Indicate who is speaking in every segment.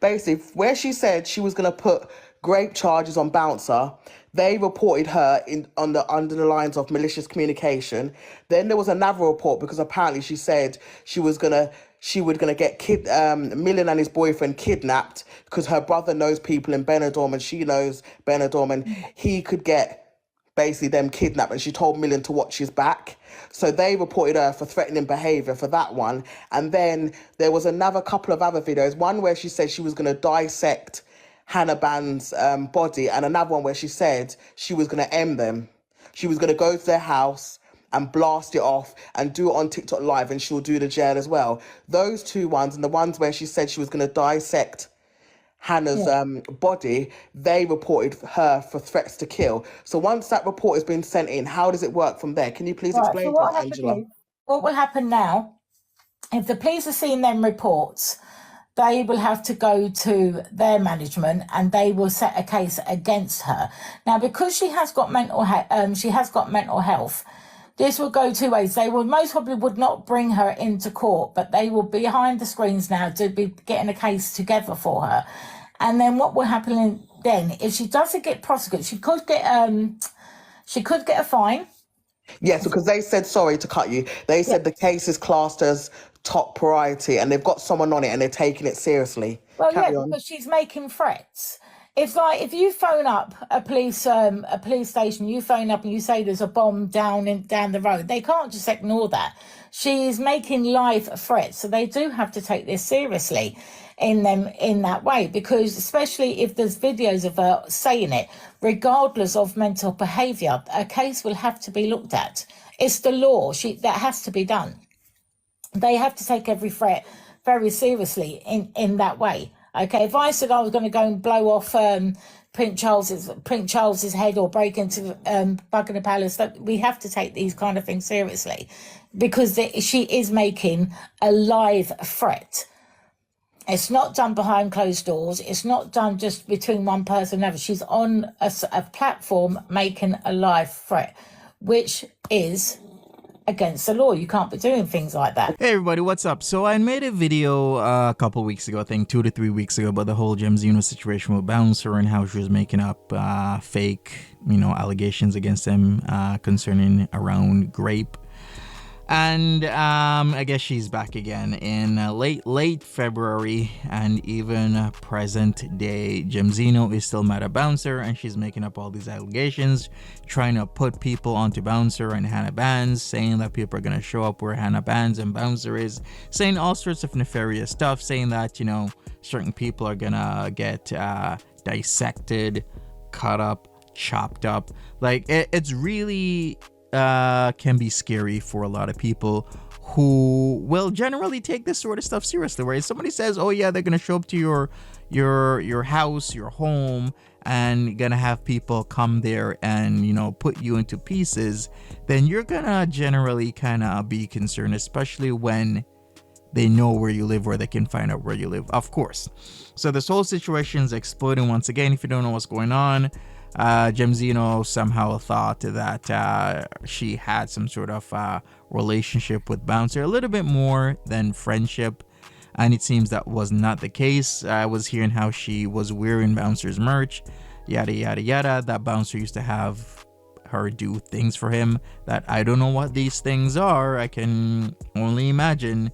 Speaker 1: basically, where she said she was going to put grape charges on Bouncer, they reported her under the lines of malicious communication. Then there was another report because apparently she said she was gonna get Million and his boyfriend kidnapped because her brother knows people in Benidorm and she knows Benidorm and he could get basically them kidnapped, and she told Million to watch his back. So they reported her for threatening behaviour for that one. And then there was another couple of other videos, one where she said she was going to dissect Hannah Band's body, and another one where she said she was going to end them. She was going to go to their house and blast it off and do it on TikTok live, and she'll do the jail as well. Those two ones, and the ones where she said she was going to dissect Hannah's body, they reported her for threats to kill. So once that report has been sent in, how does it work from there? Can you please explain to us, Angela?
Speaker 2: What will happen now, if the police are seeing them reports, they will have to go to their management and they will set a case against her. Now, because she has got mental health, this will go two ways. They will most probably would not bring her into court, but they will be behind the screens now to be getting a case together for her. And then what will happen then, if she doesn't get prosecuted, she could get a fine.
Speaker 1: Yes, because they said, sorry to cut you, they said the case is classed as top priority and they've got someone on it and they're taking it seriously.
Speaker 2: Well, because she's making threats. It's like if you phone up a police station, you phone up and you say there's a bomb down the road, they can't just ignore that. She's making live threats, so they do have to take this seriously in that way, because especially if there's videos of her saying it, regardless of mental behaviour, a case will have to be looked at. It's the law that has to be done. They have to take every threat very seriously in that way. Okay, if I said I was going to go and blow off Prince Charles's head or break into Buckingham Palace, that we have to take these kind of things seriously, because she is making a live threat. It's not done behind closed doors. It's not done just between one person and another. She's on a platform making a live threat, which is against the law. You can't be doing things like that.
Speaker 3: Hey everybody, what's up? So I made a video a couple weeks ago, I think 2 to 3 weeks ago, about the whole Gemzino situation with Bouncer and how she was making up fake, allegations against him concerning around grape. And I guess she's back again in late February, and even present day Gemzino is still mad at Bouncer, and she's making up all these allegations, trying to put people onto Bouncer and Hannah Bandz, saying that people are going to show up where Hannah Bandz and Bouncer is, saying all sorts of nefarious stuff, saying that, certain people are going to get dissected, cut up, chopped up. Like, it's really can be scary for a lot of people who will generally take this sort of stuff seriously, where somebody says, oh yeah, they're gonna show up to your house, your home, and gonna have people come there and put you into pieces, then you're gonna generally kind of be concerned, especially when they know where you live, or they can find out where you live, of course. So this whole situation is exploding once again. If you don't know what's going on, Gemzino somehow thought that she had some sort of relationship with Bouncer, a little bit more than friendship, and it seems that was not the case. I was hearing how she was wearing Bouncer's merch, yada yada yada, that Bouncer used to have her do things for him that I don't know what these things are. I can only imagine.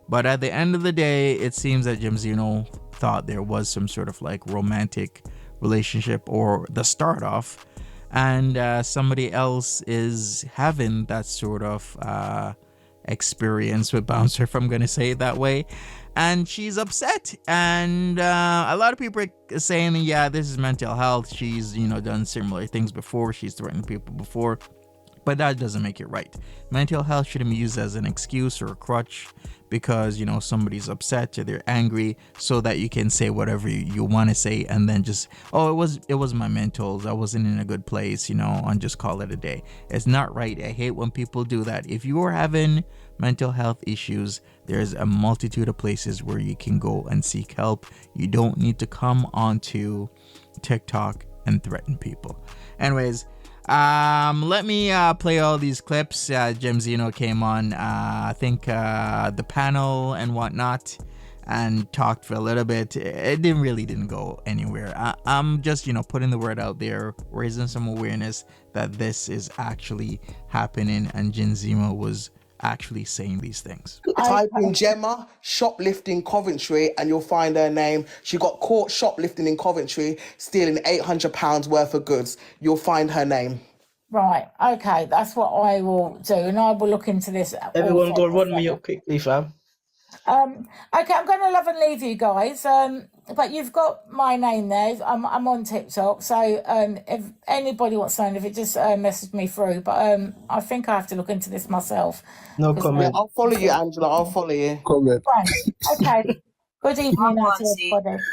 Speaker 3: But at the end of the day, it seems that Gemzino thought there was some sort of like romantic relationship, or the start off, and somebody else is having that sort of experience with Bouncer, if I'm gonna say it that way, and she's upset. And a lot of people are saying, yeah, this is mental health. She's done similar things before, she's threatened people before, but that doesn't make it right. Mental health shouldn't be used as an excuse or a crutch because somebody's upset or they're angry, so that you can say whatever you want to say, and then just, oh, it was my mentals, I wasn't in a good place, and just call it a day. It's not right. I hate when people do that. If you are having mental health issues, there's a multitude of places where you can go and seek help. You don't need to come onto TikTok and threaten people. Anyways, let me play all these clips. Gemzino came on I think the panel and whatnot, and talked for a little bit. It didn't go anywhere. I'm just, putting the word out there, raising some awareness that this is actually happening, and Gemzino was actually saying these things.
Speaker 1: Type in Gemma shoplifting Coventry and you'll find her name. She got caught shoplifting in Coventry, stealing £800 worth of goods. You'll find her name.
Speaker 2: Right, okay, that's what I will do, and I will look into this.
Speaker 4: Everyone go run me up quickly, fam.
Speaker 2: Okay, I'm going to love and leave you guys, but you've got my name there. I'm on TikTok, so if anybody wants to know, if it just message me through, but I think I have to look into this myself.
Speaker 4: No comment.
Speaker 1: I'll follow you, Angela. I'll follow you.
Speaker 5: Comment.
Speaker 2: Right. Okay, good evening now to everybody.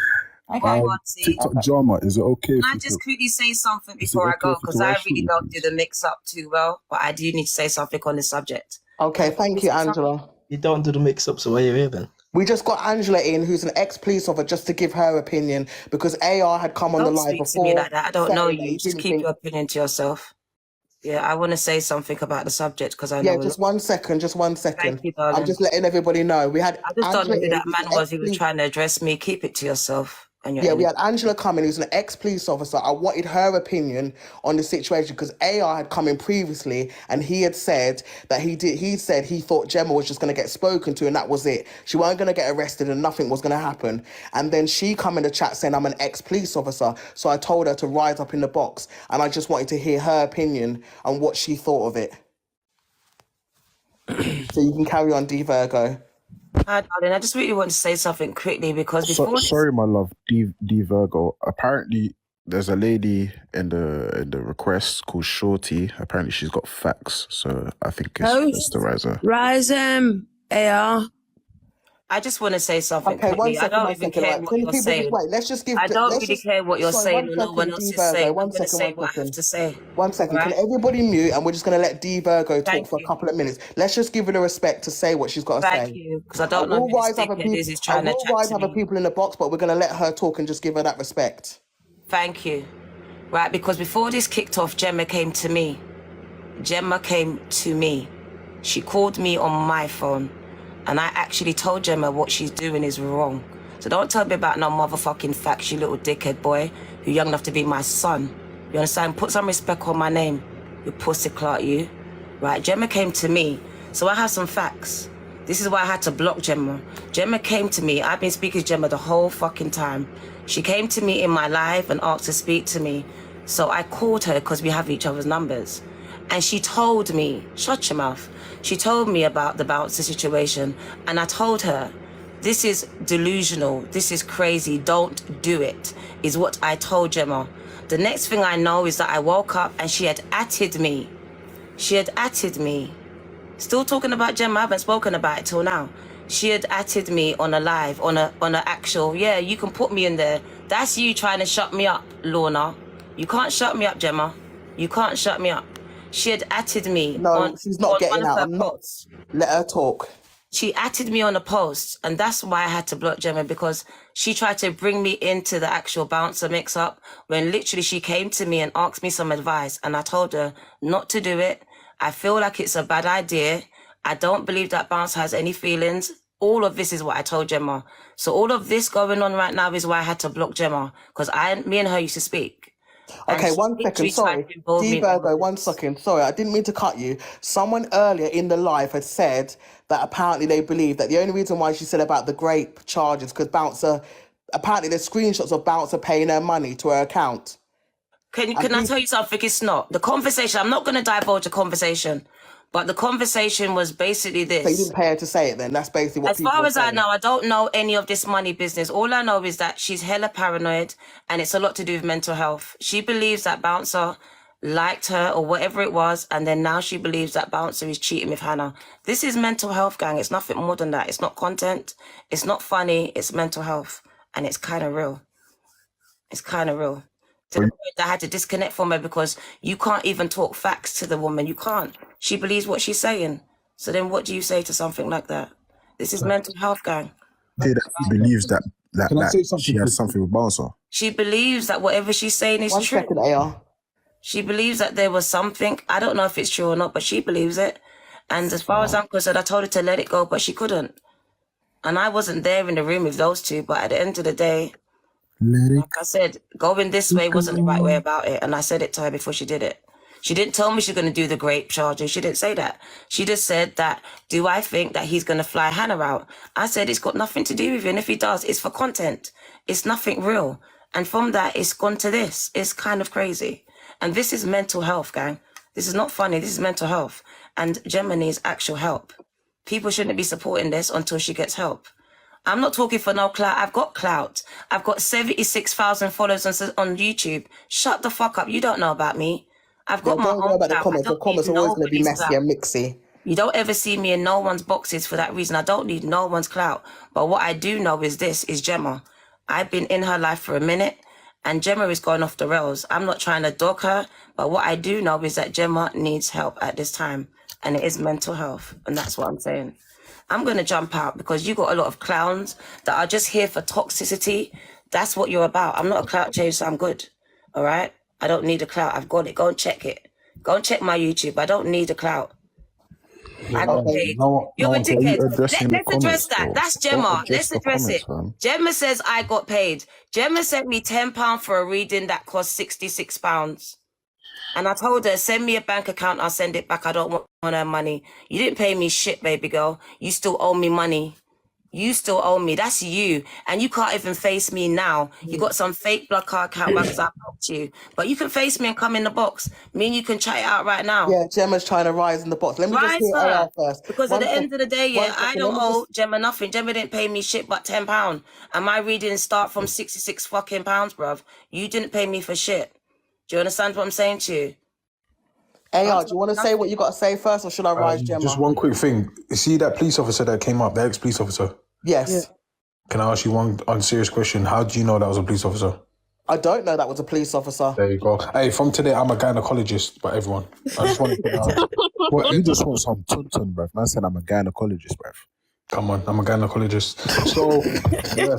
Speaker 2: Okay.
Speaker 5: TikTok drama, is it okay?
Speaker 6: Can I just quickly say something before I go? Because I really don't do the mix-up too well, but I do need to say something on this subject.
Speaker 1: Okay, thank you, Angela.
Speaker 4: You don't do the mix-up, so why are you here then?
Speaker 1: We just got Angela in, who's an ex-police officer, just to give her opinion, because AR had come on the live
Speaker 6: Don't speak to
Speaker 1: before.
Speaker 6: me like that. I don't know
Speaker 1: saying that
Speaker 6: you.
Speaker 1: he
Speaker 6: Just
Speaker 1: didn't
Speaker 6: keep your opinion to yourself. Yeah, I want to say something about the subject because I know.
Speaker 1: Yeah, just 1 second, just 1 second.
Speaker 6: Thank you, darling.
Speaker 1: I'm just letting everybody know. We had
Speaker 6: I just don't know
Speaker 1: Angela
Speaker 6: who
Speaker 1: in,
Speaker 6: that
Speaker 1: who's
Speaker 6: man
Speaker 1: an
Speaker 6: was who was
Speaker 1: ex-police-
Speaker 6: trying to address me. Keep it to yourself. And your
Speaker 1: Yeah, we
Speaker 6: energy.
Speaker 1: had Angela coming, who's an ex-police officer. I wanted her opinion on the situation because AR had come in previously and he had said that he said he thought Gemma was just going to get spoken to and that was it. She wasn't going to get arrested and nothing was going to happen. And then she come in the chat saying, I'm an ex-police officer. So I told her to rise up in the box and I just wanted to hear her opinion on what she thought of it. So you can carry on, D Virgo.
Speaker 6: Hi, darling. I just really want to say something quickly because before
Speaker 5: Sorry, my love, D Virgo. Apparently, there's a lady in the request called Shorty. Apparently, she's got facts, so I think it's the riser.
Speaker 7: Rise AR.
Speaker 6: I just want to say something
Speaker 1: Okay,
Speaker 6: quickly.
Speaker 1: 1 second,
Speaker 6: I don't
Speaker 1: 1
Speaker 6: even
Speaker 1: second.
Speaker 6: care
Speaker 1: Right,
Speaker 6: what
Speaker 1: can
Speaker 6: you're
Speaker 1: people
Speaker 6: saying.
Speaker 1: just wait? Let's just give.
Speaker 6: I don't
Speaker 1: let's
Speaker 6: really
Speaker 1: just,
Speaker 6: care what you're
Speaker 1: sorry,
Speaker 6: saying
Speaker 1: 1
Speaker 6: or no one
Speaker 1: second,
Speaker 6: else
Speaker 1: D
Speaker 6: is
Speaker 1: Virgo.
Speaker 6: saying.
Speaker 1: 1
Speaker 6: I'm going to
Speaker 1: second,
Speaker 6: say
Speaker 1: 1
Speaker 6: what I have
Speaker 1: second.
Speaker 6: to say.
Speaker 1: 1 second.
Speaker 6: Right?
Speaker 1: Can everybody mute and we're just going to let D Virgo talk
Speaker 6: Thank
Speaker 1: for
Speaker 6: you.
Speaker 1: a couple of minutes. Let's just give her the respect to say what she's got to
Speaker 6: Thank
Speaker 1: say.
Speaker 6: you, because I don't know who this dickhead is trying to chat to
Speaker 1: other
Speaker 6: me.
Speaker 1: people in the box, but we're going to let her talk and just give her that respect.
Speaker 6: Thank you. Right, because before this kicked off, Gemma came to me. Gemma came to me. She called me on my phone, and I actually told Gemma what she's doing is wrong. So don't tell me about no motherfucking facts, you little dickhead boy, who's young enough to be my son. You understand? Put some respect on my name, you pussy clot, you. Right, Gemma came to me, so I have some facts. This is why I had to block Gemma. Gemma came to me. I've been speaking to Gemma the whole fucking time. She came to me in my live and asked to speak to me. So I called her because we have each other's numbers. And she told me, shut your mouth. She told me about the Bouncer situation. And I told her, this is delusional. This is crazy. Don't do it, is what I told Gemma. The next thing I know is that I woke up and she had atted me. She had atted me. Still talking about Gemma, I haven't spoken about it till now. She had atted me on a live, on a actual, yeah, you can put me in there. That's you trying to shut me up, Lorna. You can't shut me up, Gemma. You can't shut me up. She had atted me.
Speaker 1: No, she's not getting out. I'm not. Let her talk.
Speaker 6: She atted me on a post, and that's why I had to block Gemma, because she tried to bring me into the actual Bouncer mix-up when literally she came to me and asked me some advice, and I told her not to do it. I feel like it's a bad idea. I don't believe that Bouncer has any feelings. All of this is what I told Gemma. So all of this going on right now is why I had to block Gemma, because me and her used to speak.
Speaker 1: Okay, 1 second, sorry. D Virgo, 1 second. Sorry, I didn't mean to cut you. Someone earlier in the live had said that apparently they believe that the only reason why she said about the grape charges because Bouncer, apparently there's screenshots of Bouncer paying her money to her account.
Speaker 6: Can I tell you something? It's not. The conversation, I'm not going to divulge a conversation, but the conversation was basically this.
Speaker 1: So you didn't pay her to say it then? That's basically what
Speaker 6: As far as I know, I don't know any of this money business. All I know is that she's hella paranoid and it's a lot to do with mental health. She believes that Bouncer liked her or whatever it was, and then now she believes that Bouncer is cheating with Hannah. This is mental health, gang. It's nothing more than that. It's not content. It's not funny. It's mental health. And it's kind of real. It's kind of real. To the point that I had to disconnect from her because you can't even talk facts to the woman. You can't. She believes what she's saying. So then what do you say to something like that? This is mental health, gang.
Speaker 5: Say that she believes that she has something with Bouncer.
Speaker 6: She believes that whatever she's saying is
Speaker 1: 1
Speaker 6: true.
Speaker 1: second, AR.
Speaker 6: She believes that there was something. I don't know if it's true or not, but she believes it. And as far as I'm concerned, I told her to let it go, but she couldn't. And I wasn't there in the room with those two, but at the end of the day,
Speaker 5: Let it
Speaker 6: like I said, going this way wasn't the right way about it. And I said it to her before she did it. She didn't tell me she's going to do the grape charges. She didn't say that. She just said that, do I think that he's going to fly Hannah out? I said, it's got nothing to do with it. And if he does, it's for content. It's nothing real. And from that, it's gone to this. It's kind of crazy. And this is mental health, gang. This is not funny. This is mental health. And Gemma needs actual help. People shouldn't be supporting this until she gets help. I'm not talking for no clout. I've got clout. I've got 76,000 followers on YouTube. Shut the fuck up. You don't know about me. I've got my
Speaker 1: Don't worry
Speaker 6: own
Speaker 1: about the
Speaker 6: clout.
Speaker 1: comments. The comments are always going to be messy and mixy.
Speaker 6: You don't ever see me in no one's boxes for that reason. I don't need no one's clout. But what I do know is this, is Gemma. I've been in her life for a minute, and Gemma is going off the rails. I'm not trying to dog her, but what I do know is that Gemma needs help at this time, and it is mental health, and that's what I'm saying. I'm going to jump out because you got a lot of clowns that are just here for toxicity. That's what you're about. I'm not a clout chaser. I'm good. All right? I don't need a clout. I've got it. Go and check it. Go and check my YouTube. I don't need a clout. I got paid. You're a dickhead. Let's address that. That's Gemma. Let's address it. Gemma says I got paid. Gemma sent me £10 for a reading that cost £66. And I told her, send me a bank account, I'll send it back. I don't want her money. You didn't pay me shit, baby girl. You still owe me money. You still owe me. That's you. And you can't even face me now. You got some fake blood card account because I blocked you. But you can face me and come in the box. Me and you can chat it out right now.
Speaker 1: Yeah, Gemma's trying to rise in the box. Let me just hear AR first.
Speaker 6: Because at the end of the day, I don't owe Gemma nothing. Gemma didn't pay me shit but £10. And my readings start from 66 fucking pounds, bruv. You didn't pay me for shit. Do you understand what I'm saying to you?
Speaker 1: AR, do you want to say what you got to say first, or should I rise Gemma?
Speaker 8: Just one quick thing. You see that police officer that came up, the ex-police officer?
Speaker 1: Yes. Yeah.
Speaker 8: Can I ask you one unserious question? How do you know that was a police officer?
Speaker 1: I don't know that was a police officer.
Speaker 8: There you go. Hey, from today, I'm a gynecologist, but everyone. I just wanted to know.
Speaker 5: Well, you just want some tuntun, bruv. Man said I'm a gynecologist, bruv.
Speaker 8: Come on, I'm a gynecologist. So, yeah.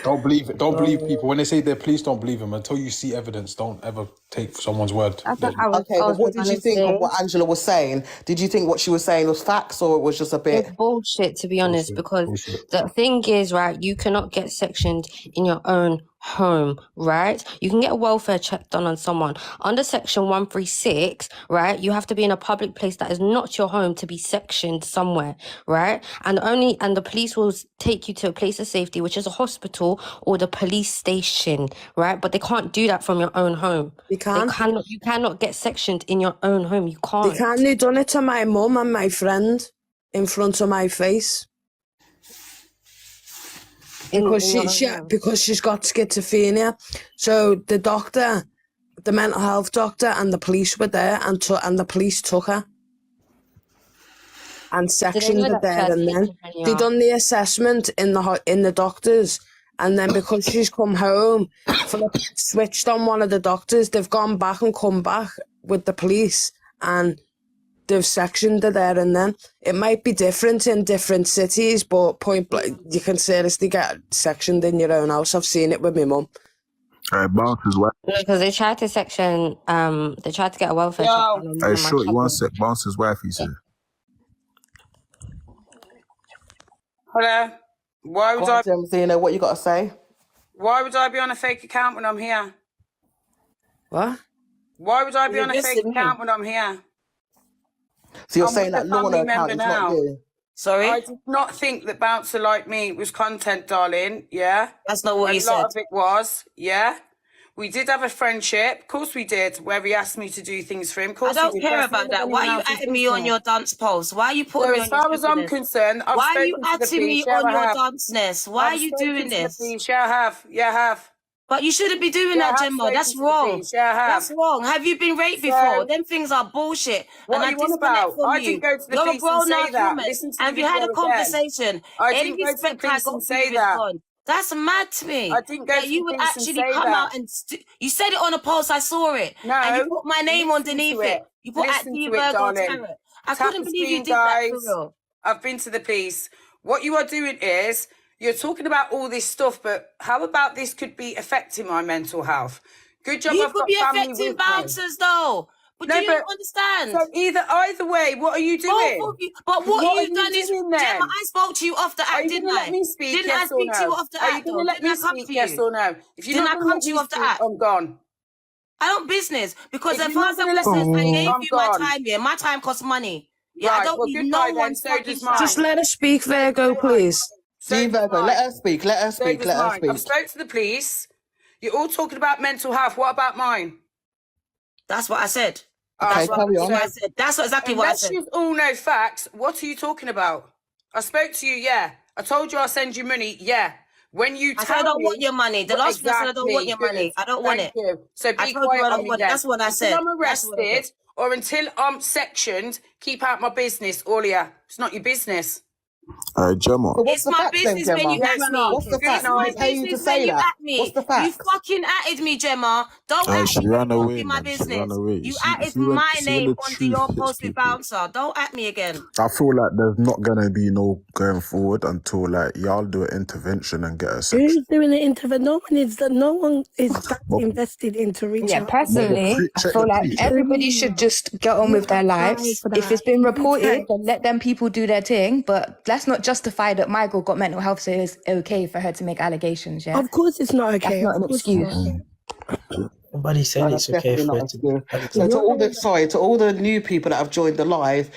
Speaker 8: Don't believe it. Don't believe people. When they say they're police, don't believe them. Until you see evidence, don't ever take someone's word.
Speaker 1: Okay, but what did you think of what Angela was saying? Did you think what she was saying was facts, or it was just a bit...
Speaker 9: It's bullshit, to be honest, because the thing is, right, you cannot get sectioned in your own home, right? You can get a welfare check done on someone. Under section 136, right, you have to be in a public place that is not your home to be sectioned somewhere, right? And the police will take you to a place of safety, which is a hospital or the police station, right? But they can't do that from your own home.
Speaker 7: You can't.
Speaker 9: You cannot get sectioned in your own home. You can't.
Speaker 7: They can't. They done it to my mum and my friend in front of my face. Because she's got schizophrenia. So the doctor, the mental health doctor, and the police were there, and the police took her and sectioned her there. And then they done the assessment in the doctors, and then because she's come home, switched on one of the doctors, they've gone back and come back with the police, and they've sectioned her there. And then it might be different in different cities, but point blank, you can seriously get sectioned in your own house. I've seen it with my mum.
Speaker 5: Bouncer's wife.
Speaker 9: Because they tried to section, they tried to get a welfare check.
Speaker 5: Hey, shorty, one sec. Bouncer's wife, he said.
Speaker 10: Hello. Why would I?
Speaker 1: Gemzino, what you got to say?
Speaker 10: Why would I be on a fake account when I'm here?
Speaker 7: What?
Speaker 10: Why would I be on a fake account when I'm here?
Speaker 1: So you're saying that Lorna account is not you?
Speaker 6: Sorry?
Speaker 10: I did not think that Bouncer like me was content, darling. Yeah?
Speaker 6: That's not what he said.
Speaker 10: A lot of it was. Yeah? We did have a friendship. Of course we did, where he asked me to do things for him. Of course
Speaker 6: I don't care about that. Why are you adding me on your dance post? Why are you putting me on your
Speaker 10: as far as I'm concerned,
Speaker 6: why are you adding me on your dance? Why are you doing this?
Speaker 10: Yeah, I have. Yeah, I have.
Speaker 6: But you shouldn't be doing that, Gemma. That's wrong. That's wrong. Have you been raped before? Them things are bullshit.
Speaker 10: What are you on about? I didn't go to the police and say that. Listen to
Speaker 6: and we had a conversation.
Speaker 10: I didn't go to the police and say that.
Speaker 6: That's mad to me.
Speaker 10: I didn't go to
Speaker 6: you
Speaker 10: the
Speaker 6: would
Speaker 10: police
Speaker 6: actually
Speaker 10: and say
Speaker 6: come
Speaker 10: that.
Speaker 6: out and you said it on a post. I saw it.
Speaker 10: No.
Speaker 6: And you put my name underneath it. You put at the Virgo Tarot. I couldn't believe you did that for real.
Speaker 10: I've been to the police. What you are doing is you're talking about all this stuff, but how about this could be affecting my mental health? Good job.
Speaker 6: You
Speaker 10: I've
Speaker 6: could
Speaker 10: got
Speaker 6: be
Speaker 10: family
Speaker 6: affecting
Speaker 10: with
Speaker 6: bouncers though. But
Speaker 10: No,
Speaker 6: do you understand?
Speaker 10: So either way, what are you doing?
Speaker 6: Both of you, but what you've done is,
Speaker 10: doing
Speaker 6: Gemma,
Speaker 10: then?
Speaker 6: I spoke to you off the
Speaker 10: Are
Speaker 6: act,
Speaker 10: you
Speaker 6: didn't
Speaker 10: going to
Speaker 6: I?
Speaker 10: let me speak,
Speaker 6: Didn't I
Speaker 10: yes or
Speaker 6: speak to you
Speaker 10: no?
Speaker 6: off the
Speaker 10: Are you
Speaker 6: act,
Speaker 10: going
Speaker 6: though?
Speaker 10: to let
Speaker 6: Didn't
Speaker 10: me
Speaker 6: I come
Speaker 10: speak,
Speaker 6: to
Speaker 10: yes
Speaker 6: you?
Speaker 10: or no? If you're
Speaker 6: Didn't
Speaker 10: not
Speaker 6: I
Speaker 10: going to
Speaker 6: come
Speaker 10: let
Speaker 6: to you
Speaker 10: me
Speaker 6: off the
Speaker 10: speak,
Speaker 6: act?
Speaker 10: I'm gone.
Speaker 6: I don't business because
Speaker 10: If
Speaker 6: as
Speaker 10: you're
Speaker 6: far
Speaker 10: not
Speaker 6: as
Speaker 10: going
Speaker 6: I'm
Speaker 10: to let me
Speaker 6: concerned, I
Speaker 10: speak,
Speaker 6: gave
Speaker 10: I'm
Speaker 6: you my
Speaker 10: gone.
Speaker 6: time here. My time costs money. Yeah, I
Speaker 10: Right,
Speaker 6: don't
Speaker 10: well,
Speaker 6: need
Speaker 10: goodbye
Speaker 6: no
Speaker 10: then.
Speaker 6: one's
Speaker 10: So
Speaker 6: fucking
Speaker 10: does
Speaker 6: stuff.
Speaker 7: Just
Speaker 10: mine.
Speaker 7: let her speak, Virgo, please.
Speaker 10: So does
Speaker 1: Virgo,
Speaker 10: mine.
Speaker 1: let her speak. Let her
Speaker 10: So
Speaker 1: speak.
Speaker 10: does
Speaker 1: Let her
Speaker 10: mine. I've
Speaker 1: speak.
Speaker 10: spoke to the police. You're all talking about mental health. What about mine?
Speaker 6: That's what I said.
Speaker 1: Okay,
Speaker 6: That's what
Speaker 1: carry on.
Speaker 6: I said. That's exactly what I
Speaker 10: Unless
Speaker 6: said.
Speaker 10: you all know facts, what are you talking about? I spoke to you, yeah. I told you I'll send you money, yeah. When you
Speaker 6: I
Speaker 10: tell
Speaker 6: said I don't
Speaker 10: me...
Speaker 6: want your money. The last person said I don't want
Speaker 10: Exactly,
Speaker 6: your
Speaker 10: good.
Speaker 6: money. I don't want
Speaker 10: Thank
Speaker 6: it.
Speaker 10: you. So
Speaker 6: I
Speaker 10: be
Speaker 6: told you
Speaker 10: quiet
Speaker 6: I
Speaker 10: on
Speaker 6: don't
Speaker 10: me
Speaker 6: want it.
Speaker 10: then.
Speaker 6: That's what I
Speaker 10: Until
Speaker 6: said.
Speaker 10: I'm
Speaker 6: That's what I said.
Speaker 10: arrested or until I'm sectioned, keep out my business, all of you. It's not your business.
Speaker 5: Gemma.
Speaker 1: So what's
Speaker 6: It's
Speaker 1: the
Speaker 6: my
Speaker 1: facts then,
Speaker 6: business when
Speaker 1: Gemma?
Speaker 6: you at me.
Speaker 1: What's the
Speaker 10: Good
Speaker 1: facts?
Speaker 6: It's
Speaker 1: Did
Speaker 6: my
Speaker 1: she
Speaker 10: night.
Speaker 1: pay you to
Speaker 6: business when
Speaker 1: say
Speaker 6: you
Speaker 1: that?
Speaker 6: at
Speaker 1: What's
Speaker 6: me.
Speaker 1: the
Speaker 6: You
Speaker 1: facts?
Speaker 6: fucking atted me, Gemma. Don't at
Speaker 5: She
Speaker 6: me when
Speaker 5: ran
Speaker 6: you're
Speaker 5: away,
Speaker 6: talking my
Speaker 5: man. She ran
Speaker 6: business.
Speaker 5: away.
Speaker 6: You
Speaker 5: See,
Speaker 6: added
Speaker 5: when
Speaker 6: my name
Speaker 5: the
Speaker 6: onto
Speaker 5: truth
Speaker 6: your
Speaker 5: hits
Speaker 6: post with
Speaker 5: people,
Speaker 6: Bouncer. Don't at me again.
Speaker 5: I feel like there's not gonna be no going forward until like y'all do an intervention and get a section.
Speaker 11: Who's doing the interview? No one is that
Speaker 5: But,
Speaker 11: invested into reaching
Speaker 12: Yeah,
Speaker 11: out.
Speaker 12: personally, I
Speaker 5: check
Speaker 12: feel
Speaker 5: the
Speaker 12: like
Speaker 5: pre-check.
Speaker 12: everybody should just get on
Speaker 11: You
Speaker 12: with their
Speaker 11: apply
Speaker 12: lives.
Speaker 11: for
Speaker 12: If it's
Speaker 11: that.
Speaker 12: been
Speaker 11: You
Speaker 12: reported,
Speaker 11: take.
Speaker 12: then let them people do their thing. But let's not justify that my girl got mental health, so it's okay for her to make allegations. Yeah,
Speaker 11: Of course, it's not
Speaker 12: that's
Speaker 11: okay.
Speaker 12: not
Speaker 11: Of
Speaker 12: an
Speaker 11: course, it's not
Speaker 12: excuse.
Speaker 11: okay.
Speaker 4: Nobody said
Speaker 1: No, that's
Speaker 4: it's okay
Speaker 1: definitely
Speaker 4: for
Speaker 1: not
Speaker 4: her
Speaker 1: a
Speaker 4: to
Speaker 1: good.
Speaker 4: have
Speaker 1: So to
Speaker 11: You're
Speaker 1: all
Speaker 11: gonna.
Speaker 1: the new people that have joined the live,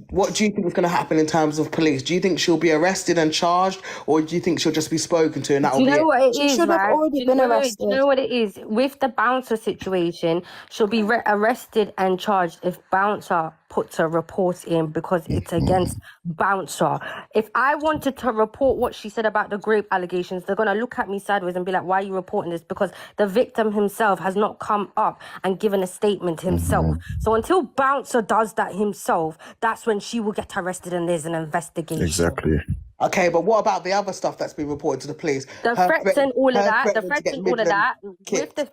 Speaker 1: what do you think is going to happen in terms of police? Do you think she'll be arrested and charged, or do you think she'll just be spoken to and
Speaker 9: Do
Speaker 1: that'll
Speaker 9: you
Speaker 1: be
Speaker 9: know
Speaker 1: it?
Speaker 9: what it
Speaker 12: She
Speaker 9: is,
Speaker 12: should have
Speaker 9: right?
Speaker 12: already been
Speaker 9: Wait, wait. Do you
Speaker 12: arrested.
Speaker 9: know what it is? With the Bouncer situation, she'll be arrested and charged if Bouncer puts a report in because it's against Bouncer. If I wanted to report what she said about the rape allegations, they're going to look at me sideways and be like, why are you reporting this? Because the victim himself has not come up and given a statement himself. So until Bouncer does that himself, that's when she will get arrested and there's an investigation.
Speaker 5: Exactly.
Speaker 1: Okay, but what about the other stuff that's been reported to the police?
Speaker 9: The threats and all of that, the
Speaker 1: threatening to
Speaker 9: threats
Speaker 1: get
Speaker 9: and all of
Speaker 1: Midland
Speaker 9: that, with
Speaker 1: kicked.
Speaker 9: the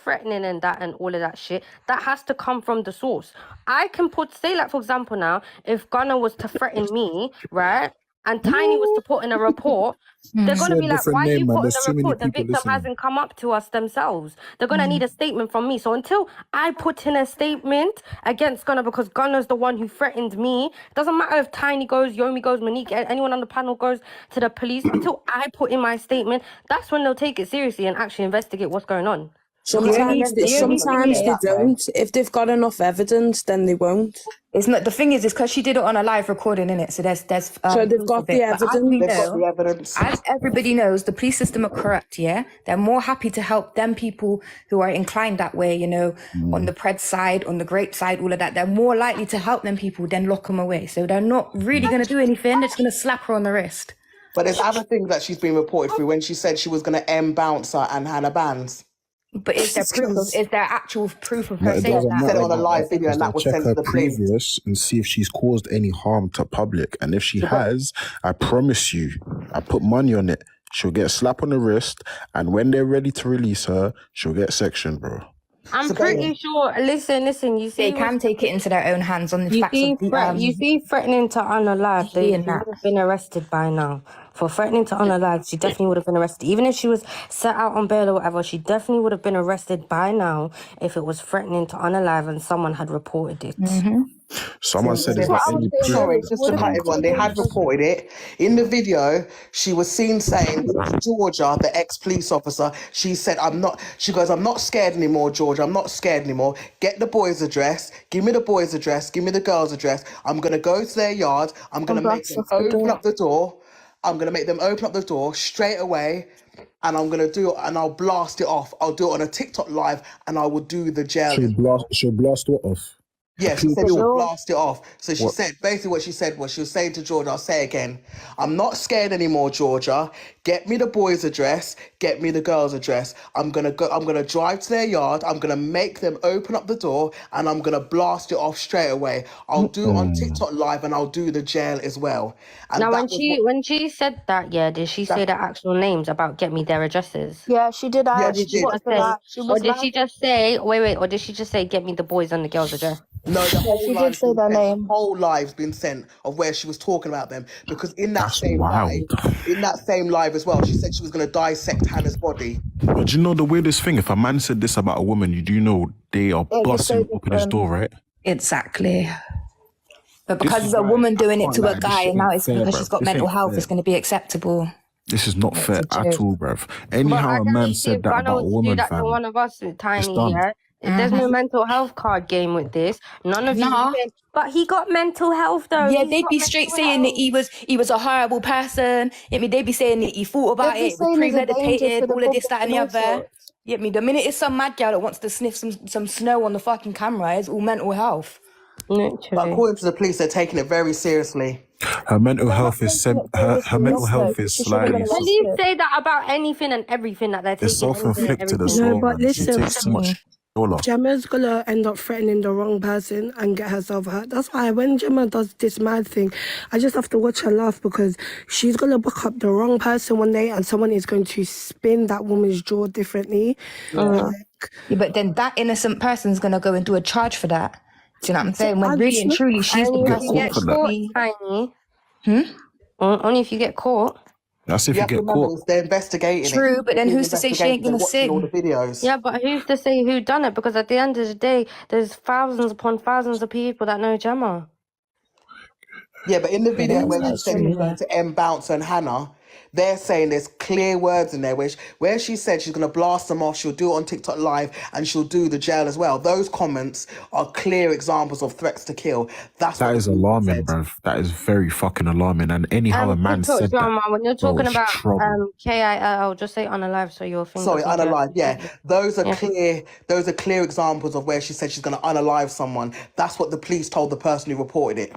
Speaker 9: threatening and that and all of that shit, that has to come from the source. I can say like, for example now, if Gunner was to threaten me, right, and Tiny was to put in a report, they're going to
Speaker 5: Say a
Speaker 9: be like,
Speaker 5: different
Speaker 9: why are you
Speaker 5: name, man.
Speaker 9: putting
Speaker 5: There's
Speaker 9: a
Speaker 5: too many
Speaker 9: report? The
Speaker 5: people
Speaker 9: victim
Speaker 5: listening.
Speaker 9: hasn't come up to us themselves. They're going to need a statement from me. So until I put in a statement against Gunner because Gunner's the one who threatened me, it doesn't matter if Tiny goes, Yomi goes, Monique, anyone on the panel goes to the police, until I put in my statement, that's when they'll take it seriously and actually investigate what's going on.
Speaker 7: Sometimes they
Speaker 12: Yeah.
Speaker 7: don't. If they've got enough evidence, then they won't.
Speaker 12: It's not the thing is because she did it on a live recording, innit? So there's
Speaker 7: So they've
Speaker 12: proof
Speaker 7: got
Speaker 12: of
Speaker 7: the
Speaker 12: it. But as
Speaker 7: evidence.
Speaker 12: we
Speaker 1: They've got
Speaker 12: know,
Speaker 1: the evidence.
Speaker 12: as everybody knows, the police system are corrupt. Yeah, they're more happy to help them people who are inclined that way. You know, on the pred side, on the grape side, all of that. They're more likely to help them people than lock them away. So they're not really going to do anything. They're just going to slap her on the wrist.
Speaker 1: But there's other things that she's been reported through when she said she was going to end Bouncer and Hannah Bandz.
Speaker 12: But is there actual proof of
Speaker 5: No,
Speaker 12: her
Speaker 5: it
Speaker 12: saying
Speaker 5: doesn't
Speaker 12: that?
Speaker 1: Said it
Speaker 5: matter
Speaker 1: on a live video
Speaker 5: because
Speaker 1: and
Speaker 5: they
Speaker 1: that was
Speaker 5: check
Speaker 1: sent
Speaker 5: her
Speaker 1: to the police.
Speaker 5: previous and see if she's caused any harm to public. And if she has, I promise you, I put money on it. She'll get a slap on the wrist, and when they're ready to release her, she'll get sectioned, bro.
Speaker 9: I'm
Speaker 1: So
Speaker 9: pretty sure. Listen. You see,
Speaker 12: They can take it into their own hands on the facts of the
Speaker 9: you see, threatening to unalive,
Speaker 12: TV
Speaker 9: she
Speaker 12: and that.
Speaker 9: would have been arrested by now. For threatening to unalive, she definitely would have been arrested. Even if she was set out on bail or whatever, she definitely would have been arrested by now if it was threatening to unalive and someone had reported it.
Speaker 5: Someone said, "Is
Speaker 1: They
Speaker 5: there
Speaker 1: had,
Speaker 5: any proof?"
Speaker 1: sorry, just to cut everyone, they had reported it. In the video, she was seen saying, Georgia, the ex-police officer, she said, I'm not scared anymore, Georgia, I'm not scared anymore. Get the boy's address, give me the boy's address, give me the girl's address. I'm going to go to their yard, I'm going to make them open up the door. I'm going to make them open up the door straight away, and I'm going to do it, and I'll blast it off. I'll do it on a TikTok live, and I will do the jail.
Speaker 5: She'll blast what off?
Speaker 1: Yeah, she said she'll blast it off. So she
Speaker 5: What?
Speaker 1: said, basically what she said was, she was saying to Georgia, I'll say again, I'm not scared anymore, Georgia. Get me the boy's address, get me the girl's address. I'm gonna drive to their yard, I'm gonna make them open up the door, and I'm gonna blast it off straight away. I'll do it on TikTok live, and I'll do the jail as well. And
Speaker 9: Now,
Speaker 1: that
Speaker 9: when she said that, yeah, did she say the actual names about get me their addresses?
Speaker 12: Yeah, she did.
Speaker 1: Yeah, she did.
Speaker 9: Or did she just say, wait, or did she just say get me the boys and the girls' address?
Speaker 1: No, the whole
Speaker 12: She did
Speaker 1: live's
Speaker 12: say
Speaker 1: been
Speaker 12: their
Speaker 1: sent.
Speaker 12: name.
Speaker 1: The whole live's been sent of where she was talking about them because in that
Speaker 5: That's
Speaker 1: same live,
Speaker 5: wild.
Speaker 1: as well, she said she was going to dissect Hannah's body.
Speaker 5: But do you know the weirdest thing? If a man said this about a woman, you do know they are
Speaker 12: It was so
Speaker 5: busting open his door, right?
Speaker 12: Exactly. But because
Speaker 5: This
Speaker 12: it's
Speaker 5: is
Speaker 12: a
Speaker 5: why
Speaker 12: woman
Speaker 5: I
Speaker 12: doing it
Speaker 5: can't
Speaker 12: to
Speaker 5: lie,
Speaker 12: a
Speaker 5: this
Speaker 12: guy,
Speaker 5: shit
Speaker 12: and now
Speaker 5: ain't
Speaker 12: it's
Speaker 5: fair,
Speaker 12: because
Speaker 5: bruv.
Speaker 12: she's got
Speaker 5: This
Speaker 12: mental
Speaker 5: ain't
Speaker 12: health,
Speaker 5: fair.
Speaker 12: it's going to be acceptable.
Speaker 5: This is not fair
Speaker 12: It's a
Speaker 5: at
Speaker 12: joke.
Speaker 5: all, bruv.
Speaker 9: But
Speaker 5: Anyhow,
Speaker 9: I
Speaker 5: a man
Speaker 9: guarantee
Speaker 5: said
Speaker 9: if
Speaker 5: that
Speaker 9: Gunnar
Speaker 5: about a
Speaker 9: was to do
Speaker 5: woman,
Speaker 9: that to
Speaker 5: fam,
Speaker 9: one of us,
Speaker 5: it's
Speaker 9: Tiny,
Speaker 5: done.
Speaker 9: yeah? There's no mental health card game with this. None of you
Speaker 12: Nah.
Speaker 9: saying, but he got mental health though.
Speaker 12: Yeah,
Speaker 9: He's
Speaker 12: they'd
Speaker 9: got
Speaker 12: be straight
Speaker 9: mental
Speaker 12: saying that
Speaker 9: health.
Speaker 12: he was a horrible person. Yeah, me, they'd be saying that he thought about
Speaker 9: They'd be
Speaker 12: it, it was
Speaker 9: saying he's a danger
Speaker 12: premeditated,
Speaker 9: to the
Speaker 12: all of this,
Speaker 9: public
Speaker 12: that, and
Speaker 9: and
Speaker 12: the
Speaker 9: all
Speaker 12: other.
Speaker 9: sorts.
Speaker 12: Yeah, me, the minute it's some mad girl that wants to sniff some snow on the fucking camera, it's all mental health.
Speaker 1: But
Speaker 9: Literally.
Speaker 1: according to the police, they're taking it very seriously.
Speaker 5: Her mental
Speaker 12: They're not
Speaker 5: health is
Speaker 12: taking it
Speaker 5: her mental
Speaker 12: seriously.
Speaker 5: health is
Speaker 12: She should have
Speaker 5: slightly
Speaker 12: been
Speaker 9: Police
Speaker 12: arrested.
Speaker 9: say that about anything and everything, that they're
Speaker 5: it's
Speaker 9: taking anything and
Speaker 5: self-inflicted as
Speaker 9: everything.
Speaker 11: No,
Speaker 5: well,
Speaker 11: but
Speaker 5: man. She
Speaker 11: listen,
Speaker 5: takes too much dollar.
Speaker 11: Gemma's gonna end up threatening the wrong person and get herself hurt. That's why when Gemma does this mad thing, I just have to watch her laugh because she's gonna book up the wrong person one day and someone is going to spin that woman's jaw differently.
Speaker 12: Yeah, but then that innocent person's going to go and do a charge for that. Do you know what I'm saying? When really and truly, she's the
Speaker 9: Only if
Speaker 12: person
Speaker 9: you
Speaker 12: that
Speaker 9: get
Speaker 12: should
Speaker 9: caught,
Speaker 12: be...
Speaker 9: Tiny. Only if you get caught.
Speaker 5: That's if
Speaker 1: You
Speaker 5: you
Speaker 1: have to
Speaker 5: get
Speaker 1: remember,
Speaker 5: caught.
Speaker 1: they're investigating
Speaker 12: True,
Speaker 1: it.
Speaker 12: but then
Speaker 1: They're
Speaker 12: who's to say she ain't
Speaker 1: investigating,
Speaker 12: going to
Speaker 1: they're watching all the
Speaker 12: sin?
Speaker 1: videos.
Speaker 9: Yeah, but who's to say who done it? Because at the end of the day, there's thousands upon thousands of people that know Gemma.
Speaker 1: Yeah, but in the video where she
Speaker 12: That's
Speaker 1: said
Speaker 12: true,
Speaker 1: it was going to end Bouncer and Hannah, they're saying there's clear words in there where she said she's going to blast them off, she'll do it on TikTok Live, and she'll do the jail as well. Those comments are clear examples of threats to kill. That's what
Speaker 5: That
Speaker 1: the
Speaker 5: is
Speaker 1: police
Speaker 5: alarming,
Speaker 1: said.
Speaker 5: bruv. That is very fucking alarming. And anyhow a man
Speaker 9: TikTok
Speaker 5: said
Speaker 9: drama,
Speaker 5: that,
Speaker 9: when you're
Speaker 5: bro,
Speaker 9: talking
Speaker 5: it's
Speaker 9: about
Speaker 5: trouble.
Speaker 9: KILL, just say unalive so your thing
Speaker 1: Sorry,
Speaker 9: doesn't go.
Speaker 1: unalive. Yeah, those are
Speaker 9: Yeah.
Speaker 1: clear. Those are clear examples of where she said she's going to unalive someone. That's what the police told the person who reported it.